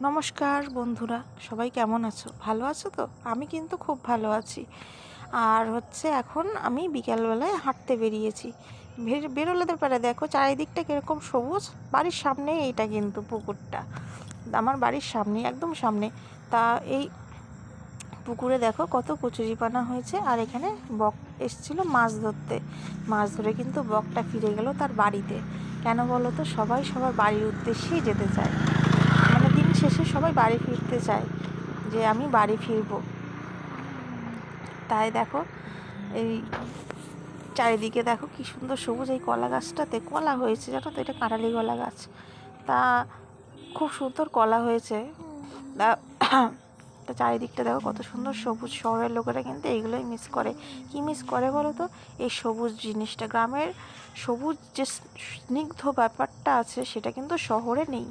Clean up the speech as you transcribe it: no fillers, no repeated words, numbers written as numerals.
নমস্কার বন্ধুরা, সবাই কেমন আছো? ভালো আছো তো? আমি কিন্তু খুব ভালো আছি। আর এখন আমি বিকালবেলায় হাঁটতে বেরিয়েছি। বেরোলে তো পারে দেখো চারিদিকটা কীরকম সবুজ। বাড়ির সামনেই এইটা কিন্তু পুকুরটা, আমার বাড়ির সামনে, একদম সামনে। তা এই পুকুরে দেখো কত কচুরিপানা হয়েছে। আর এখানে বক এসছিল মাছ ধরতে। মাছ ধরে কিন্তু বকটা ফিরে গেল তার বাড়িতে। কেন বলো তো? সবাই সবার বাড়ির উদ্দেশ্যেই যেতে চায়, মানে দিন শেষে সবাই বাড়ি ফিরতে চায় যে আমি বাড়ি ফিরবো। তাই দেখো এই চারিদিকে দেখো কি সুন্দর সবুজ। এই কলা গাছটাতে কলা হয়েছে, জানো তো? এটা কাঁঠালি কলা গাছ। তা খুব সুন্দর কলা হয়েছে। তা তা চারিদিকটা দেখো কত সুন্দর সবুজ। শহরের লোকেরা কিন্তু এইগুলোই মিস করে। কি মিস করে বলো তো? এই সবুজ জিনিসটা। গ্রামের সবুজ যে স্নিগ্ধ ব্যাপারটা আছে সেটা কিন্তু শহরে নেই।